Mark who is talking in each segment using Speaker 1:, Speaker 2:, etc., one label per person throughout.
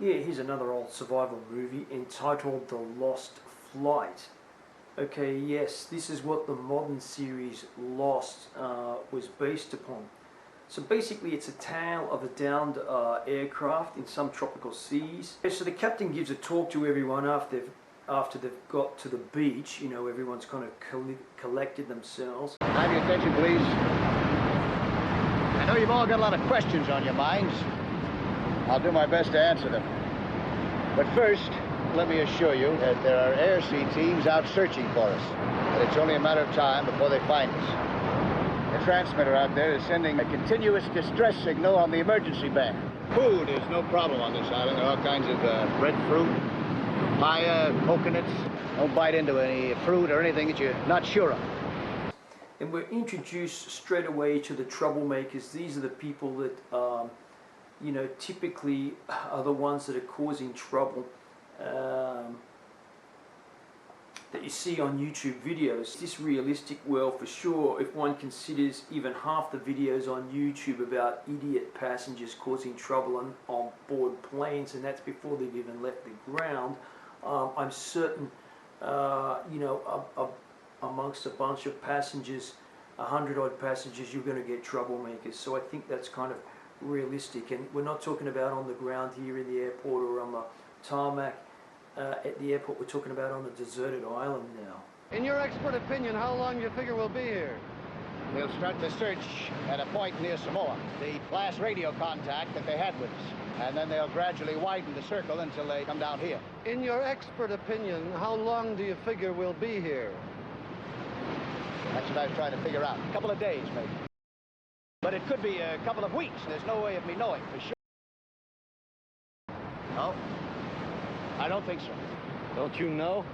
Speaker 1: Yeah, here's another old survival movie entitled The Lost Flight. Okay, yes, this is what the modern series Lost was based upon. So basically it's a tale of a downed aircraft in some tropical seas. So the captain gives a talk to everyone after they've got to the beach. You know, everyone's kind of collected themselves.
Speaker 2: Have your attention, please. I know you've all got a lot of questions on your minds. I'll do my best to answer them. But first, let me assure you that there are air sea teams out searching for us. And it's only a matter of time before they find us. The transmitter out there is sending a continuous distress signal on the emergency band. Food is no problem on this island. There are all kinds of breadfruit, papaya, coconuts. Don't bite into any fruit or anything that you're not sure of.
Speaker 1: And we're introduced straight away to the troublemakers. These are the people that, you know, typically are the ones that are causing trouble that you see on YouTube videos. This realistic world for sure, if one considers even half the videos on YouTube about idiot passengers causing trouble on board planes, and that's before they've even left the ground. I'm certain, you know, amongst a bunch of passengers, 100-odd passengers, you're going to get troublemakers. So I think that's kind of realistic, and we're not talking about on the ground here in the airport or on the tarmac at the airport. We're talking about on a deserted island now.
Speaker 3: In your expert opinion, how long do you figure we'll be here?
Speaker 2: They'll start the search at a point near Samoa, the last radio contact that they had with us. And then they'll gradually widen the circle until they come down here.
Speaker 3: In your expert opinion, how long do you figure we'll be here?
Speaker 2: That's what I was trying to figure out. A couple of days, maybe. But it could be a couple of weeks. There's no way of me knowing for sure. No, I don't think so.
Speaker 4: Don't you know?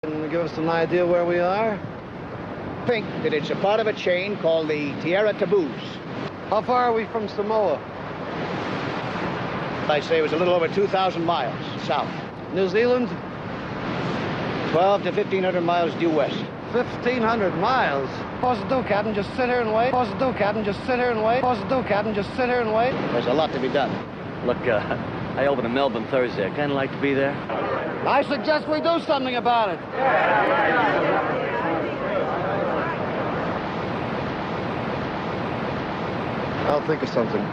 Speaker 3: Can you give us an idea where we are?
Speaker 2: I think that it's a part of a chain called the Tierra Taboos.
Speaker 3: How far are we from Samoa?
Speaker 2: I say it was a little over 2,000 miles south.
Speaker 3: New Zealand?
Speaker 2: 12 to 1,500 miles due west.
Speaker 3: 1,500 miles? What's it do, Captain? Just sit here and wait? What's it do, Captain? Just sit here and wait? What's it do, Captain? Just sit here and wait?
Speaker 2: There's a lot to be done.
Speaker 4: Look, I open in Melbourne Thursday. I kind of like to be there.
Speaker 3: I suggest we do something about it. I'll think of something.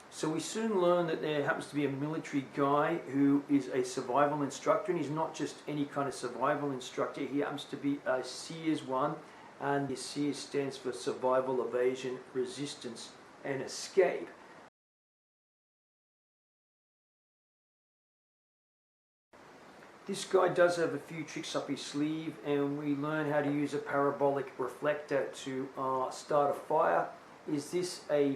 Speaker 1: So we soon learn that there happens to be a military guy who is a survival instructor, and he's not just any kind of survival instructor. He happens to be a SEERS one, and the SEERS stands for Survival, Evasion, Resistance and Escape. This guy does have a few tricks up his sleeve, and we learn how to use a parabolic reflector to start a fire. Is this a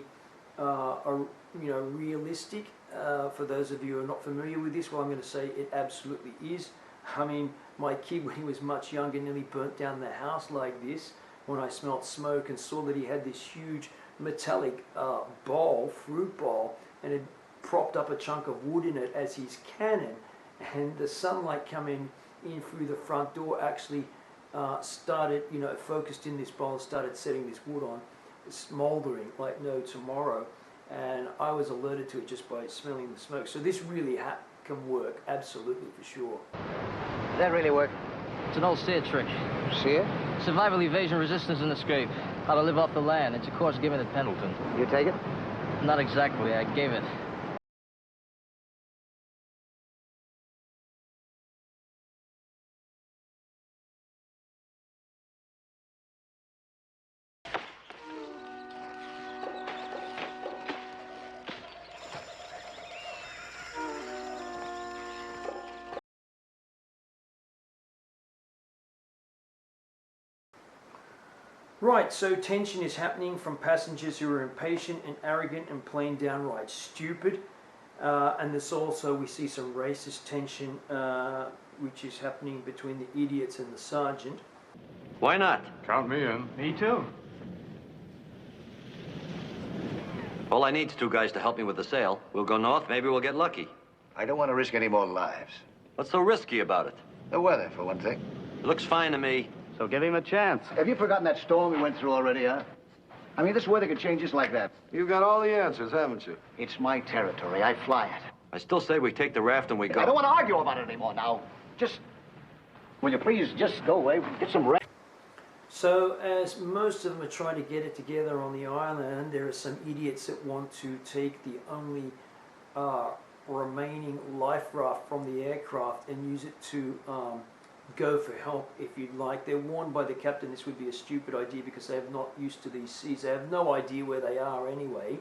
Speaker 1: realistic? For those of you who are not familiar with this, well, I'm going to say it absolutely is. I mean, my kid, when he was much younger, nearly burnt down the house like this when I smelled smoke and saw that he had this huge metallic fruit bowl, and had propped up a chunk of wood in it as his cannon, and the sunlight coming in through the front door actually started, you know, focused in this bowl and started setting this wood on, smoldering like no tomorrow. And I was alerted to it just by smelling the smoke. So this really can work, absolutely, for sure.
Speaker 2: Does that really work?
Speaker 4: It's an old SEER trick.
Speaker 2: SEER?
Speaker 4: Survival, evasion, resistance, and escape. How to live off the land. It's a course given at Pendleton.
Speaker 2: You take it?
Speaker 4: Not exactly. I gave it.
Speaker 1: Right, so tension is happening from passengers who are impatient and arrogant and plain downright stupid. And there's also, we see some racist tension which is happening between the idiots and the sergeant.
Speaker 5: Why not?
Speaker 6: Count me in.
Speaker 5: Me too. All I need is 2 guys to help me with the sail. We'll go north, maybe we'll get lucky.
Speaker 2: I don't want to risk any more lives.
Speaker 5: What's so risky about it?
Speaker 2: The weather, for one thing.
Speaker 5: It looks fine to me.
Speaker 3: So give him a chance.
Speaker 2: Have you forgotten that storm we went through already, huh? I mean, this weather could change just like that.
Speaker 3: You've got all the answers, haven't you?
Speaker 2: It's my territory. I fly it.
Speaker 5: I still say we take the raft and we go.
Speaker 2: I don't want to argue about it anymore now. Just, will you please just go away, get some rest?
Speaker 1: So, as most of them are trying to get it together on the island, there are some idiots that want to take the only remaining life raft from the aircraft and use it to go for help if you'd like. They're warned by the captain this would be a stupid idea because they have not used to these seas. They have no idea where they are anyway.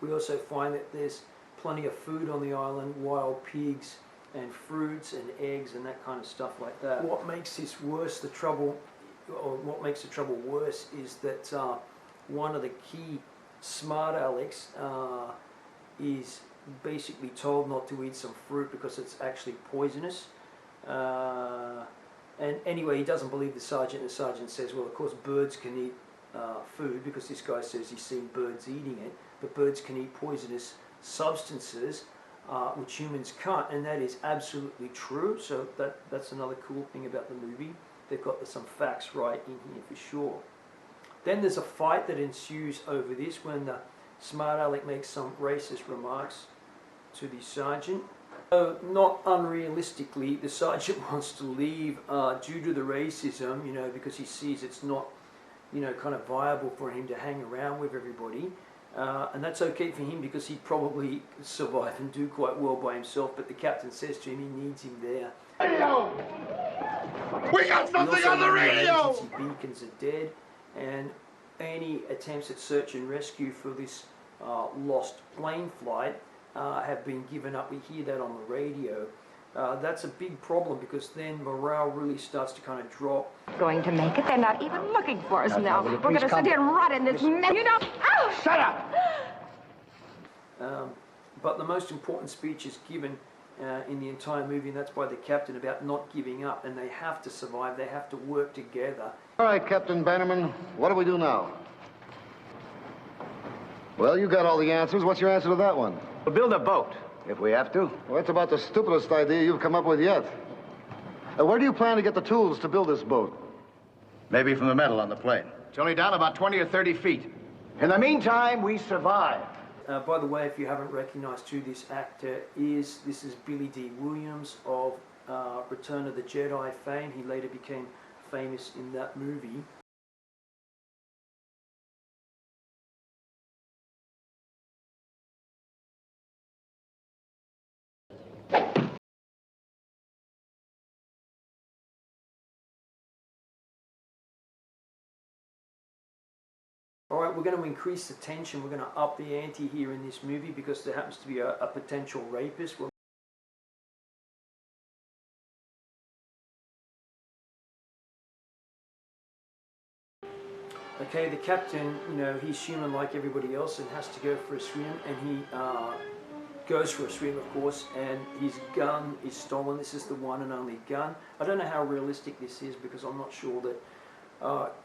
Speaker 1: We also find that there's plenty of food on the island, wild pigs and fruits and eggs and that kind of stuff like that. What makes this worse, what makes the trouble worse is that one of the key smart Alex is basically told not to eat some fruit because it's actually poisonous. And anyway, he doesn't believe the sergeant, and the sergeant says, well, of course birds can eat food, because this guy says he's seen birds eating it, but birds can eat poisonous substances which humans can't, and that is absolutely true. So that's another cool thing about the movie. They've got some facts right in here for sure. Then there's a fight that ensues over this when the smart aleck makes some racist remarks to the sergeant. So not unrealistically, the sergeant wants to leave due to the racism, you know, because he sees it's not, you know, kind of viable for him to hang around with everybody. And that's okay for him because he'd probably survive and do quite well by himself, but the captain says to him he needs him there.
Speaker 3: Radio! We got something on the radio!
Speaker 1: Emergency beacons are dead, and any attempts at search and rescue for this lost plane flight have been given up. We hear that on the radio. That's a big problem because then morale really starts to kind of drop.
Speaker 6: Going to make it? They're not even looking for us now. We're going to sit here and rot in this mess. You know. Ow!
Speaker 3: Shut up!
Speaker 1: But the most important speech is given in the entire movie, and that's by the captain, about not giving up, and they have to survive. They have to work together.
Speaker 3: All right, Captain Bannerman, what do we do now? Well, you got all the answers. What's your answer to that one?
Speaker 2: We'll build a boat, if we have to.
Speaker 3: Well, that's about the stupidest idea you've come up with yet. Where do you plan to get the tools to build this boat?
Speaker 2: Maybe from the metal on the plane. It's only down about 20 or 30 feet. In the meantime, we survive.
Speaker 1: By the way, if you haven't recognized who this actor is, this is Billy D. Williams of Return of the Jedi fame. He later became famous in that movie. All right, we're going to increase the tension. We're going to up the ante here in this movie because there happens to be a potential rapist. Okay, the captain, you know, he's human like everybody else and has to go for a swim, and he goes for a swim, of course, and his gun is stolen. This is the one and only gun. I don't know how realistic this is because I'm not sure that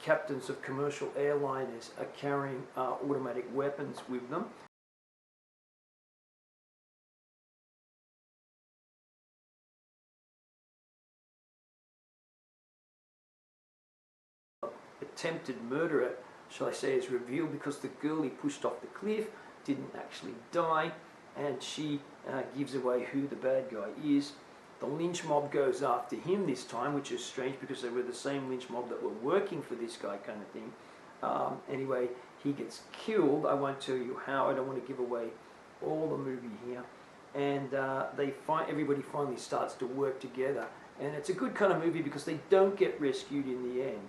Speaker 1: captains of commercial airliners are carrying automatic weapons with them. Attempted murderer, shall I say, is revealed because the girl he pushed off the cliff didn't actually die, and she gives away who the bad guy is. The lynch mob goes after him this time, which is strange because they were the same lynch mob that were working for this guy, kind of thing. Anyway, he gets killed. I won't tell you how. I don't want to give away all the movie here. And everybody finally starts to work together. And it's a good kind of movie because they don't get rescued in the end.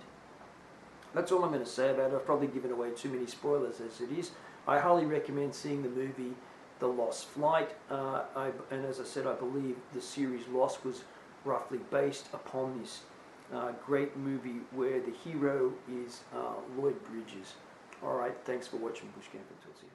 Speaker 1: That's all I'm going to say about it. I've probably given away too many spoilers as it is. I highly recommend seeing the movie The Lost Flight, and as I said, I believe the series Lost was roughly based upon this great movie where the hero is Lloyd Bridges. Alright, thanks for watching Bush Camp and Tootsie.